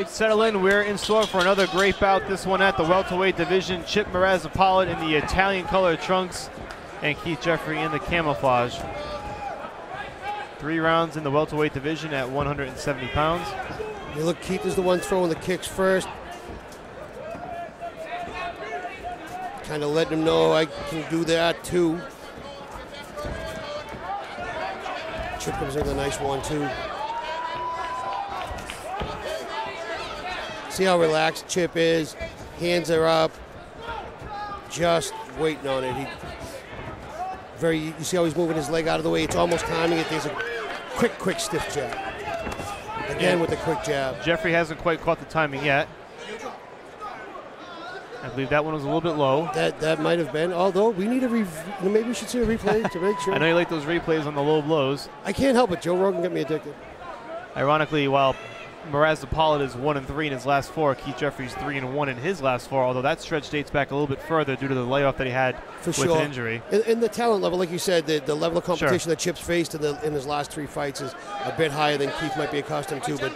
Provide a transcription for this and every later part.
right, settle in. We're in store for another great bout. This one at the welterweight division. Chip MORAZA-POLLARD in the Italian colored trunks and Keith Jeffrey in the camouflage. 3 rounds in the welterweight division at 170 pounds. You look, Keith is the one throwing the kicks first. Kind of letting him know I can do that too. Chip comes in with a nice 1-2. See how relaxed Chip is. Hands are up. Just waiting on it. You see how he's moving his leg out of the way? It's almost timing it. There's a quick, stiff jab. Again with the quick jab. Jeffrey hasn't quite caught the timing yet. I believe that one was a little bit low. That might have been. Although we need maybe we should see a replay to make sure. I know you like those replays on the low blows. I can't help it. Joe Rogan got me addicted. Ironically, while MORAZA-POLLARD is 1-3 in his last 4, Keith Jeffrey's 3-1 in his last 4, although that stretch dates back a little bit further due to the layoff that he had with an injury. And the talent level, like you said, the level of competition that Chip's faced in his last 3 fights is a bit higher than Keith might be accustomed to, but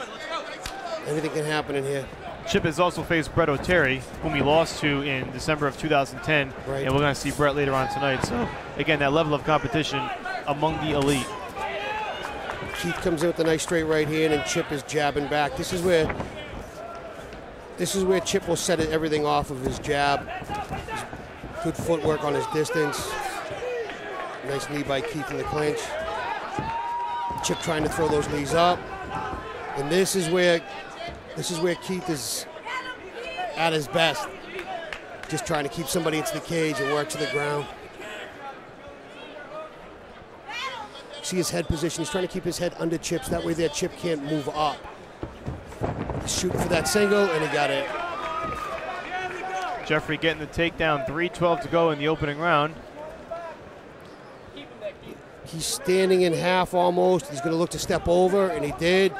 anything can happen in here. Chip has also faced Brett O'Terry, whom he lost to in December of 2010, right. And we're going to see Brett later on tonight. So, again, that level of competition among the elite. Keith comes in with a nice straight right hand, and Chip is jabbing back. This is where Chip will set everything off of his jab. Good footwork on his distance. Nice knee by Keith in the clinch. Chip trying to throw those knees up, and this is where Keith is at his best. Just trying to keep somebody into the cage and work to the ground. See his head position. He's trying to keep his head under Chip's. That way that Chip can't move up. He's shooting for that single, and he got it. Jeffrey getting the takedown. 3:12 to go in the opening round. He's standing in half almost. He's going to look to step over, and he did.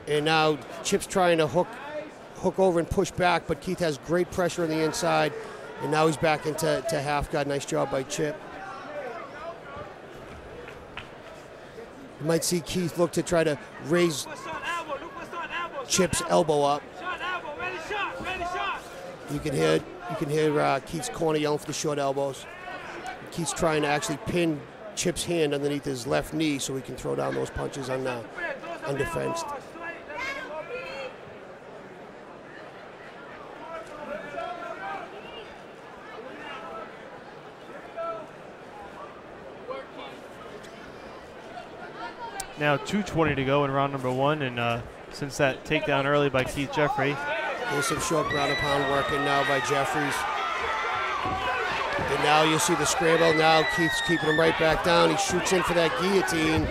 And now Chip's trying to hook over and push back, but Keith has great pressure on the inside. And now he's back into half guard. Nice job by Chip. You might see Keith look to try to raise Chip's elbow up. You can hear Keith's corner yelling for the short elbows. Keith's trying to actually pin Chip's hand underneath his left knee so he can throw down those punches undefensed. Now 2:20 to go in round number 1, and since that takedown early by Keith Jeffrey. There's some short ground and pound working now by Jeffries. And now you see the scramble. Now Keith's keeping him right back down. He shoots in for that guillotine.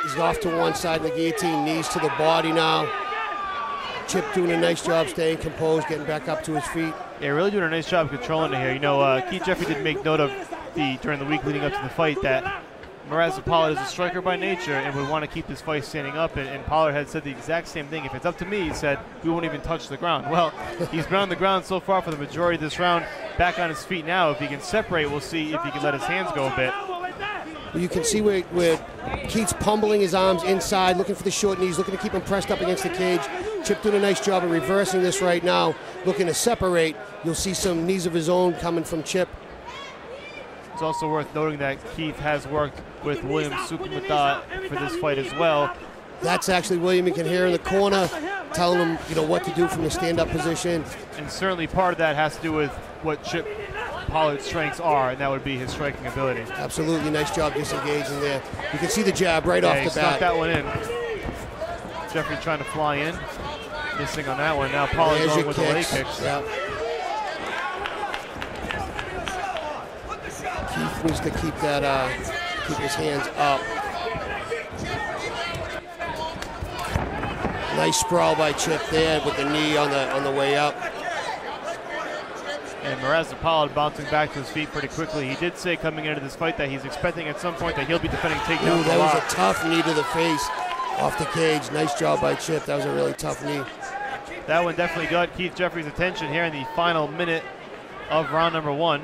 He's off to one side of the guillotine, knees to the body now. Chip doing a nice job staying composed, getting back up to his feet. Yeah, really doing a nice job controlling it here. You know, Keith Jeffrey did make note of during the week leading up to the fight that MORAZA-POLLARD is a striker by nature and would want to keep this fight standing up, and Pollard had said the exact same thing. If it's up to me, he said, we won't even touch the ground. Well, he's been on the ground so far for the majority of this round, back on his feet now. If he can separate, we'll see if he can let his hands go a bit. Well, you can see where Keith's pummeling his arms inside, looking for the short knees, looking to keep him pressed up against the cage. Chip doing a nice job of reversing this right now, looking to separate. You'll see some knees of his own coming from Chip. It's also worth noting that Keith has worked with William Sukumata for this fight as well. That's actually William. You can hear in the corner telling him, what to do from the stand-up position. And certainly part of that has to do with what Chip Pollard's strengths are, and that would be his striking ability. Absolutely. Nice job disengaging there. You can see the jab right off the bat. He snuck that one in. Jeffrey trying to fly in. Missing on that one. Now Pollard going with the leg kicks. Yep. Keith needs to keep his hands up. Nice sprawl by Chip there with the knee on the way up. And MORAZA-POLLARD bouncing back to his feet pretty quickly. He did say coming into this fight that he's expecting at some point that he'll be defending takedowns. That was a tough knee to the face off the cage. Nice job by Chip. That was a really tough knee. That one definitely got Keith Jeffrey's attention here in the final minute of round number 1.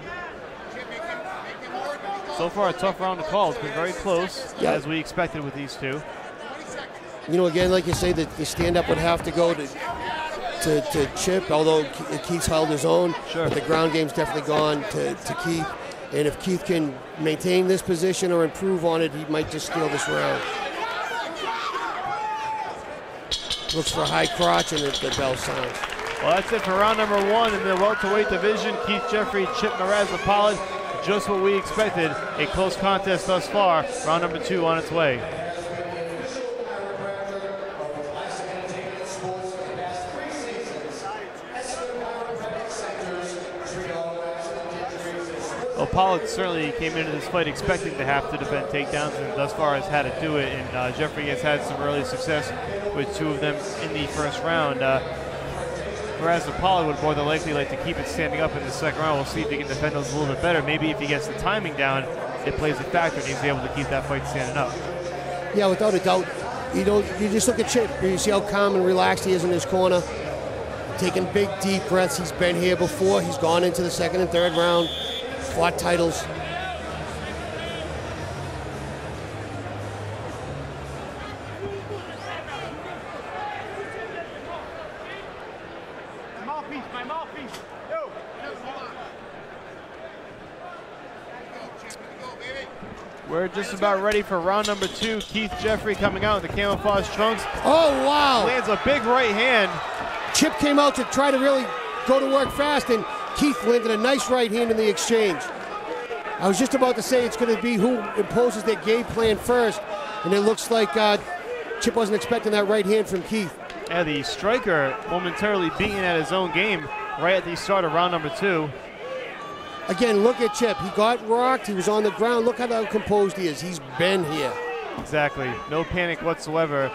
So far, a tough round to call. It's been very close, as we expected with these two. You know, again, like you say, the stand-up would have to go to Chip, although Keith's held his own. Sure. But the ground game's definitely gone to Keith. And if Keith can maintain this position or improve on it, he might just steal this round. Looks for a high crotch, and the bell sounds. Well, that's it for round number 1 in the welterweight division. Keith Jeffrey, Chip MORAZA-POLLARD. Just what we expected. A close contest thus far. Round number 2 on its way. Well, Pollard certainly came into this fight expecting to have to defend takedowns, and thus far has had to do it. And Jeffrey has had some early success with 2 of them in the first round. MORAZA-POLLARD would more than likely like to keep it standing up in the second round. We'll see if he can defend those a little bit better. Maybe if he gets the timing down, it plays a factor, and he's able to keep that fight standing up. Yeah, without a doubt. You know, you just look at Chip. You see how calm and relaxed he is in his corner. Taking big, deep breaths. He's been here before. He's gone into the second and third round. Fought titles. My mouthpiece. Yo. We're just about ready for round number 2. Keith Jeffrey coming out in the camouflage trunks. Oh, wow. Lands a big right hand. Chip came out to try to really go to work fast, and Keith landed a nice right hand in the exchange. I was just about to say it's going to be who imposes their game plan first, and it looks like Chip wasn't expecting that right hand from Keith. Yeah, the striker momentarily beaten at his own game right at the start of round number 2. Again, look at Chip. He got rocked. He was on the ground. Look how composed he is. He's been here. Exactly. No panic whatsoever.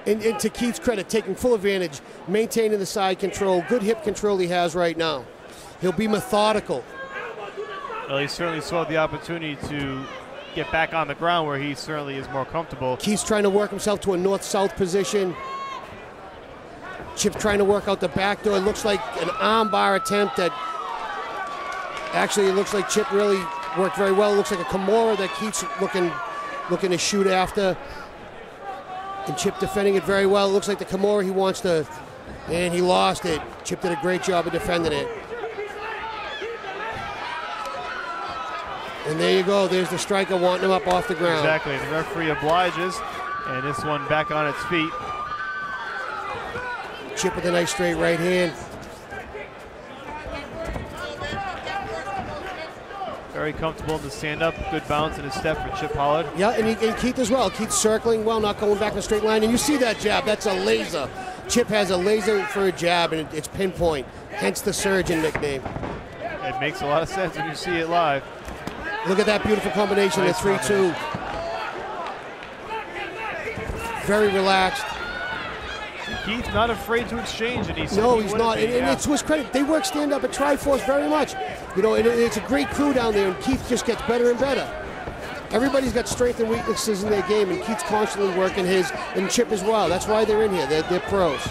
And to Keith's credit, taking full advantage, maintaining the side control, good hip control he has right now. He'll be methodical. Well, he certainly saw the opportunity to get back on the ground where he certainly is more comfortable. Keith's trying to work himself to a north-south position. Chip trying to work out the back door. It looks like an arm bar attempt that actually it looks like Chip really worked very well. It looks like a Kimura that Keith's looking to shoot after. And Chip defending it very well. It looks like the Kimura he wants to, and he lost it. Chip did a great job of defending it. And there you go. There's the striker wanting him up off the ground. Exactly. The referee obliges, and this one back on its feet. Chip with a nice straight right hand. Very comfortable in the stand-up. Good bounce in his step for Chip Pollard. Yeah, and Keith as well. Keith circling well, not going back in a straight line. And you see that jab. That's a laser. Chip has a laser for a jab, and it's pinpoint. Hence the Surgeon nickname. It makes a lot of sense when you see it live. Look at that beautiful combination, Nice the 3-2. Very relaxed. Keith not afraid to exchange, and he's no, he's not. And it's to his credit. They work stand-up at Triforce very much. You know, and it's a great crew down there, and Keith just gets better and better. Everybody's got strengths and weaknesses in their game, and Keith's constantly working his, and Chip as well. That's why they're in here. They're pros.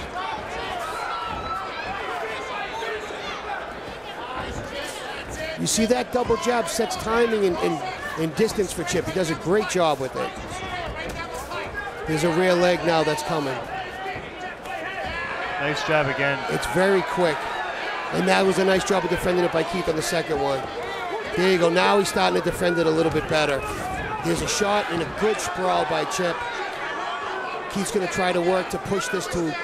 You see that double jab sets timing and distance for Chip. He does a great job with it. There's a rear leg now that's coming. Nice jab again. It's very quick. And that was a nice job of defending it by Keith on the second one. There you go. Now he's starting to defend it a little bit better. There's a shot and a good sprawl by Chip. Keith's going to try to work to push this to...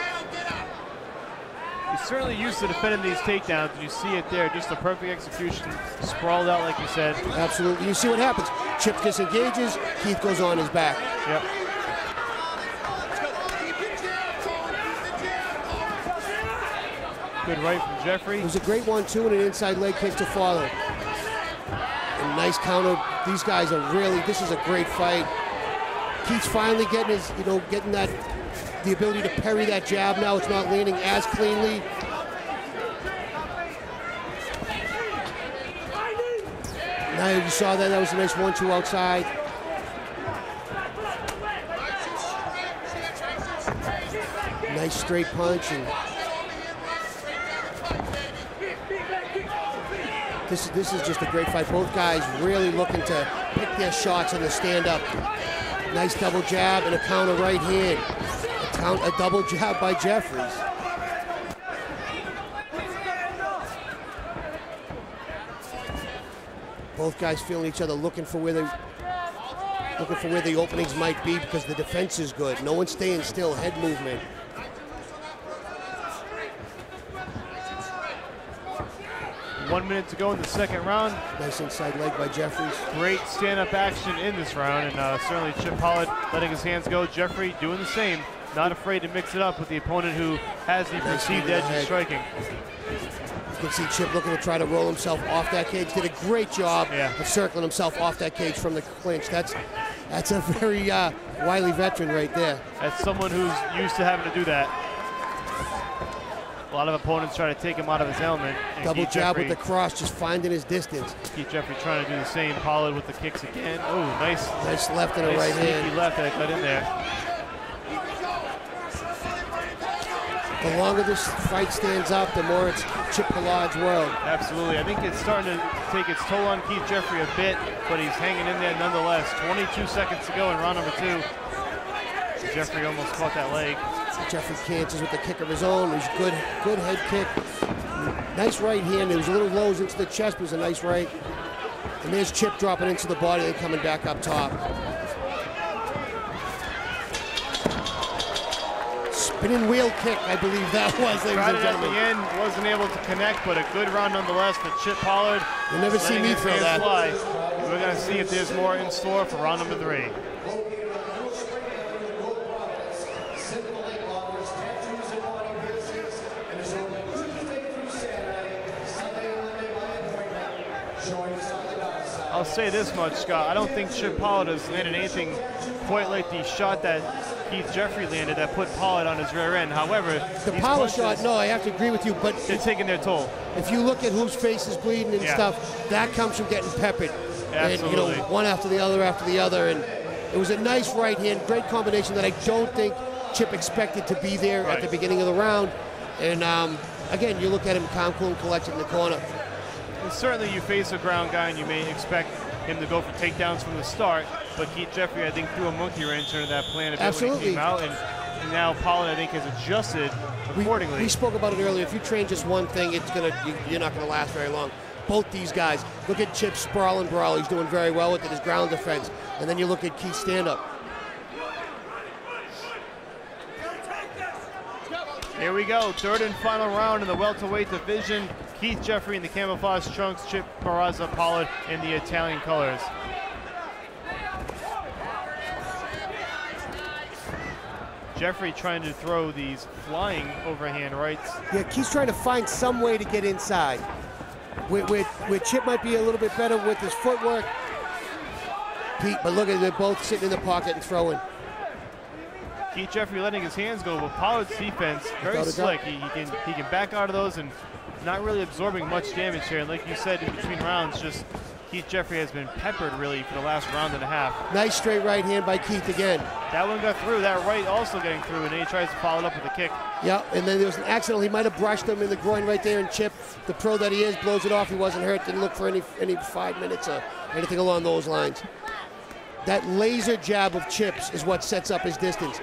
He's certainly used to defending these takedowns. You see it there, just a perfect execution, sprawled out like you said. Absolutely. You see what happens. Chip disengages, Keith goes on his back. Yep. Good right from Jeffrey. It was a great 1-2 and an inside leg kick to follow. And nice counter. These guys are really, this is a great fight. Keith's finally getting his, getting that, the ability to parry that jab now. It's not landing as cleanly. Now you saw that, that was a nice 1-2 outside. Nice straight punch. And this is just a great fight. Both guys really looking to pick their shots in the stand-up. Nice double jab and a counter right hand. Count a double jab by Jeffries. Both guys feeling each other, looking for where the openings might be because the defense is good. No one's staying still. Head movement. One minute to go in the second round. Nice inside leg by Jeffries. Great stand-up action in this round, and certainly Chip Pollard letting his hands go. Jeffrey doing the same, not afraid to mix it up with the opponent who has the perceived edge in striking. You can see Chip looking to try to roll himself off that cage. Did a great job of circling himself off that cage from the clinch. That's a very wily veteran right there. As someone who's used to having to do that. A lot of opponents try to take him out of his element. Double jab with the cross, just finding his distance. Keith Jeffrey trying to do the same. Pollard with the kicks again. Oh, nice left and a right hand. Left that got in there. The longer this fight stands up, the more it's Chip Pollard's world. Absolutely. I think it's starting to take its toll on Keith Jeffrey a bit, but he's hanging in there nonetheless. 22 seconds to go in round number 2. Jeffrey almost caught that leg. Jeffrey cancels with the kick of his own. It was good head kick. Nice right hand. It was a little low into the chest, but it was a nice right. And there's Chip dropping into the body and coming back up top. Spinning wheel kick, I believe that was, ladies and gentlemen. At the end, wasn't able to connect, but a good round nonetheless for Chip Pollard. You'll never see me throw that. We're going to see if there's more in store for round number 3. I'll say this much, Scott. I don't think Chip Pollard has landed anything quite like the shot that Keith Jeffrey landed that put Pollard on his rear end. However, the power shot, no, I have to agree with you, but they're taking their toll. If you look at whose face is bleeding and stuff, that comes from getting peppered. Absolutely. And, one after the other, and it was a nice right hand, great combination that I don't think Chip expected to be there at the beginning of the round. And again, you look at him calm, cool, and collected in the corner. And certainly you face a ground guy and you may expect him to go for takedowns from the start, but Keith Jeffrey, I think, threw a monkey wrench into that plan a bit when he came out, and now Pollard, I think, has adjusted accordingly. We spoke about it earlier. If you train just one thing, you're not going to last very long. Both these guys, look at Chip's sprawl and brawl. He's doing very well with it, his ground defense. And then you look at Keith's stand-up. Here we go, third and final round in the welterweight division. Keith Jeffrey in the camouflage trunks, Chip MORAZA-POLLARD in the Italian colors. Jeffrey trying to throw these flying overhand rights. Yeah, Keith's trying to find some way to get inside. Where Chip might be a little bit better with his footwork. But look at, they're both sitting in the pocket and throwing. Keith Jeffrey letting his hands go, but Pollard's defense very slick. He can back out of those and not really absorbing much damage here. And like you said, in between rounds, just Keith Jeffrey has been peppered really for the last round and a half. Nice straight right hand by Keith again. That one got through. That right also getting through, and then he tries to follow it up with a kick. Yeah, and then there was an accidental. He might have brushed him in the groin right there, and Chip, the pro that he is, blows it off. He wasn't hurt. Didn't look for any 5 minutes or anything along those lines. That laser jab of Chip's is what sets up his distance.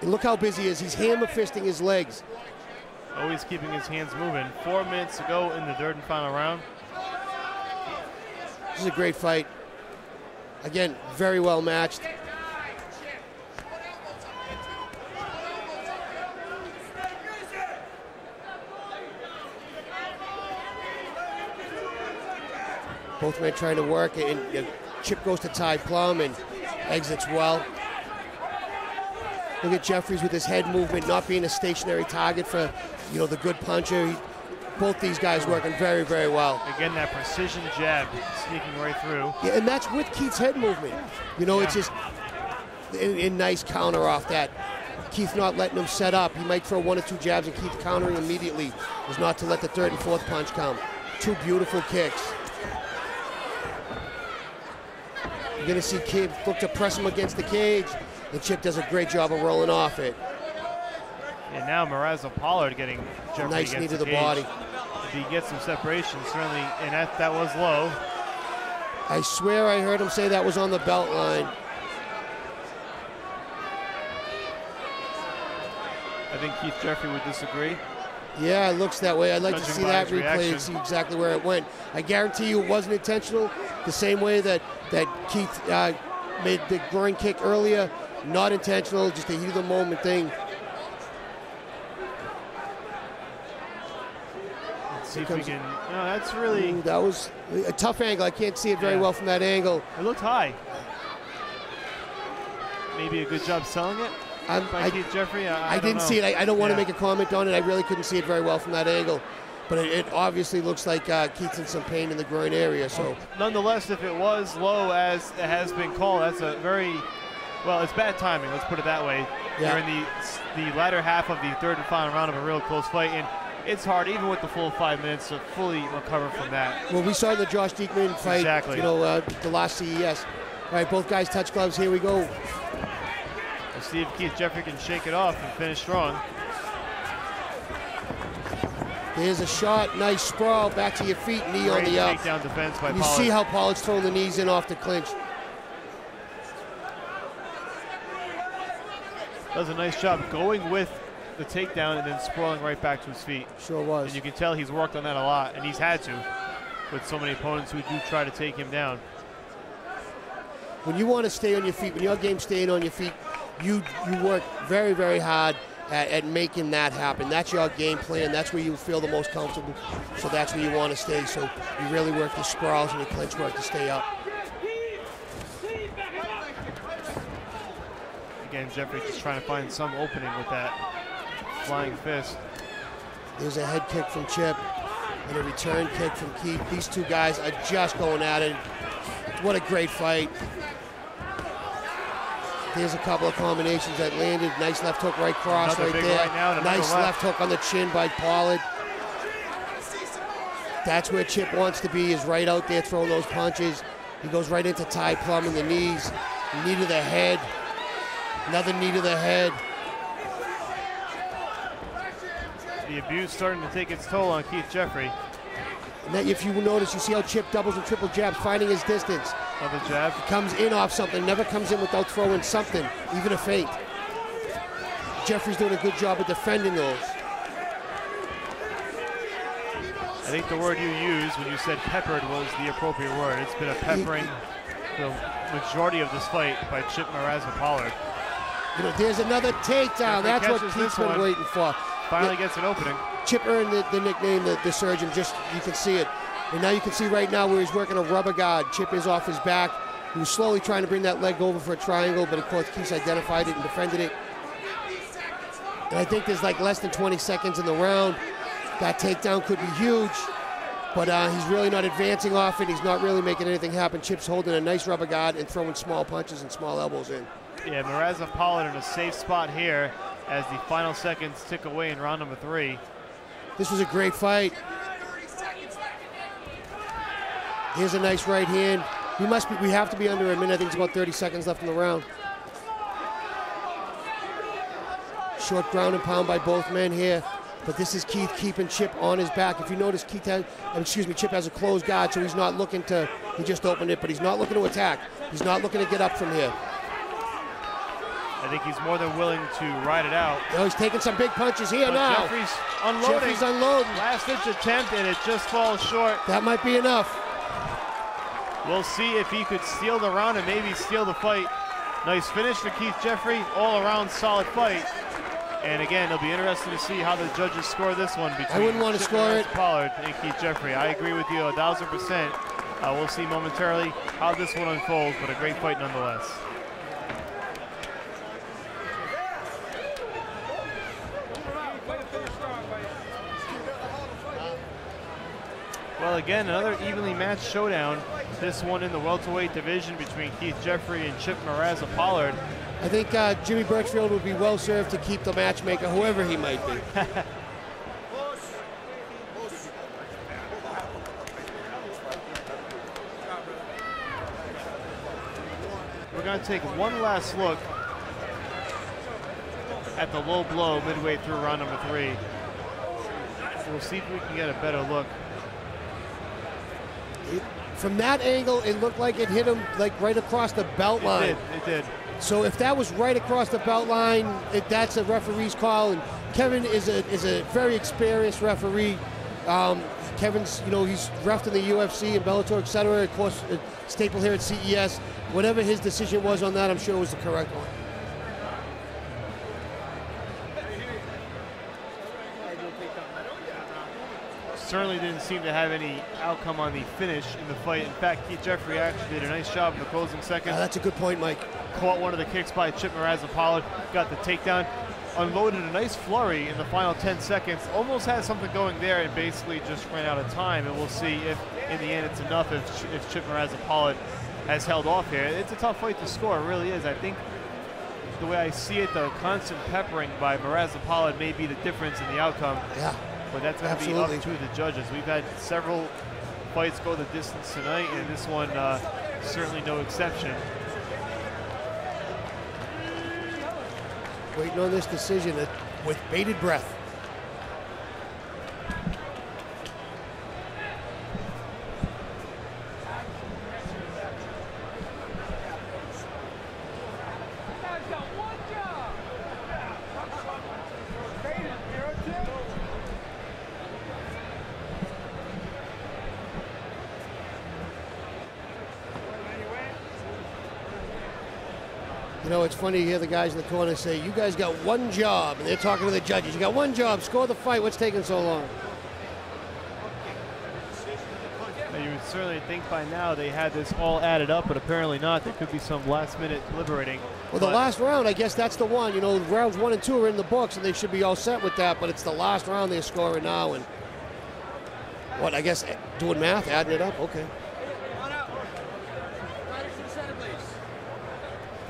And look how busy he is. He's hammer fisting his legs. Always keeping his hands moving. 4 minutes to go in the third and final round. This is a great fight. Again, very well matched. Both men trying to work, and Chip goes to tie plum and exits well. Look at Jeffries with his head movement, not being a stationary target for, the good puncher. Both these guys working very, very well. Again, that precision jab sneaking right through. Yeah, and that's with Keith's head movement. It's just a nice counter off that. Keith not letting him set up. He might throw 1 or 2 jabs and Keith countering immediately. Is not to let the third and fourth punch come. 2 beautiful kicks. You're going to see Keith look to press him against the cage, and Chip does a great job of rolling off it. And now MORAZA-POLLARD getting Jeffrey nice knee to the cage. body. If he gets some separation, certainly, and that was low. I swear I heard him say that was on the belt line. think Keith Jeffrey would disagree. Yeah, it looks that way. I'd like to see that replay reaction. and see exactly where it went. I guarantee you it wasn't intentional. The same way that Keith made the groin kick earlier, not intentional, just a heat of the moment thing. Let's see if we can. No, that's really. Ooh, that was a tough angle. I can't see it very well from that angle. It looked high. Maybe a good job selling it. By Keith Jeffrey? I didn't see it. I don't want to make a comment on it. I really couldn't see it very well from that angle. But it obviously looks like Keith's in some pain in the groin area. So, nonetheless, if it was low as it has been called, that's a very, well, it's bad timing. Let's put it that way. Yeah. You're in the latter half of the third and final round of a real close fight, and it's hard, even with the full 5 minutes, to fully recover from that. Well, we saw the Josh Diekman fight, exactly. The last CES. All right, both guys touch gloves. Here we go. We'll see if Keith Jeffrey can shake it off and finish strong. There's a shot, nice sprawl, back to your feet, knee on the up. Takedown defense by Pollard. You see how Pollard's throwing the knees in off the clinch. Does a nice job going with the takedown and then sprawling right back to his feet. Sure was. And you can tell he's worked on that a lot, and he's had to, with so many opponents who do try to take him down. When you want to stay on your feet, when your game's staying on your feet, you work very, very hard at making that happen. That's your game plan. That's where you feel the most comfortable. So that's where you want to stay. So you really work the sprawls and the clinch work to stay up. Again, Jeffrey just trying to find some opening with that flying fist. There's a head kick from Chip and a return kick from Keith. These two guys are just going at it. What a great fight. There's a couple of combinations that landed. Nice left hook right cross right there. Nice left hook on the chin by Pollard. That's where Chip wants to be, is right out there throwing those punches. He goes right into Ty Plum in the knees. Knee to the head. Another knee to the head. The abuse starting to take its toll on Keith Jeffrey. And then if you notice, you see how Chip doubles and triple jabs, finding his distance. Another jab. He comes in off something, never comes in without throwing something, even a feint. Jeffrey's doing a good job of defending those. I think the word you used when you said peppered was the appropriate word. It's been a peppering the majority of this fight by Chip MORAZA-POLLARD. There's another takedown. That's what Keith's been waiting for. Finally gets an opening. Chip earned the nickname, the surgeon, just you can see it. And now you can see right now where he's working a rubber guard. Chip is off his back. He was slowly trying to bring that leg over for a triangle, but of course Keith identified it and defended it. And I think there's like less than 20 seconds in the round. That takedown could be huge, but he's really not advancing off it. He's not really making anything happen. Chip's holding a nice rubber guard and throwing small punches and small elbows in. Yeah, MORAZA-POLLARD in a safe spot here as the final seconds tick away in round number 3. This was a great fight. Here's a nice right hand. We have to be under a minute. I think it's about 30 seconds left in the round. Short ground and pound by both men here. But this is Keith keeping Chip on his back. If you notice, Chip has a closed guard, so he's not looking to, he just opened it, but he's not looking to attack. He's not looking to get up from here. I think he's more than willing to ride it out. Oh, he's taking some big punches here now. Jeffrey's unloading. Jeffrey's unloading. Last-ditch attempt, and it just falls short. That might be enough. We'll see if he could steal the round and maybe steal the fight. Nice finish for Keith Jeffrey. All-around solid fight. And again, it'll be interesting to see how the judges score this one between I wouldn't want to score it. Pollard and Keith Jeffrey. I agree with you 1,000%. We'll see momentarily how this one unfolds, but a great fight nonetheless. Well, again, another evenly matched showdown. This one in the welterweight division between Keith Jeffrey and Chip MORAZA-POLLARD. I think Jimmy Birchfield would be well served to keep the matchmaker, whoever he might be. We're going to take one last look at the low blow midway through round number 3. We'll see if we can get a better look. From that angle, it looked like it hit him like right across the belt line. It did. So if that was right across the belt line, that's a referee's call, and Kevin is a very experienced referee. Kevin's, you know, he's reffed in the UFC and Bellator, etc. Of course, a staple here at CES. Whatever his decision was on that, I'm sure was the correct one. Certainly didn't seem to have any outcome on the finish in the fight. In fact, Keith Jeffrey actually did a nice job in the closing seconds. That's a good point, Mike. Caught one of the kicks by Chip MORAZA-POLLARD, got the takedown, unloaded a nice flurry in the final 10 seconds, almost had something going there and basically just ran out of time. And we'll see if in the end it's enough if Chip MORAZA-POLLARD has held off here. It's a tough fight to score, it really is. I think the way I see it, the constant peppering by MORAZA-POLLARD may be the difference in the outcome. Yeah. But that's going to be up to the judges. We've had several fights go the distance tonight, and this one certainly no exception. Waiting on this decision with bated breath. You know, it's funny to hear the guys in the corner say, you guys got one job, and they're talking to the judges. You got one job, score the fight. What's taking so long? Now, you would certainly think by now they had this all added up, but apparently not. There could be some last-minute deliberating. Well, the last round, I guess that's the one. You know, rounds 1 and 2 are in the books, and they should be all set with that, but it's the last round they're scoring now. And what, I guess, doing math, adding it up? Okay.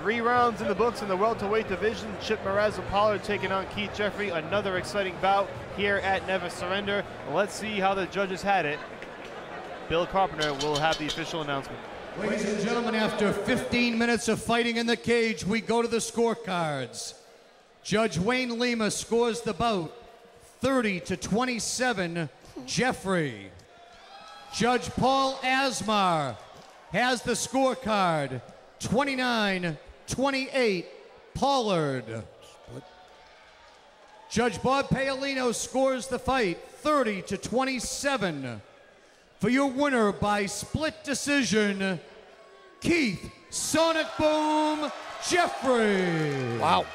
3 rounds in the books in the welterweight division. Chip MORAZA-POLLARD taking on Keith Jeffrey. Another exciting bout here at Never Surrender. Let's see how the judges had it. Bill Carpenter will have the official announcement. Ladies and gentlemen, after 15 minutes of fighting in the cage, we go to the scorecards. Judge Wayne Lima scores the bout 30-27, Jeffrey. Judge Paul Asmar has the scorecard 29-28, Pollard. Judge Bob Paolino scores the fight 30-27. For your winner by split decision, Keith Sonic Boom Jeffrey. Wow.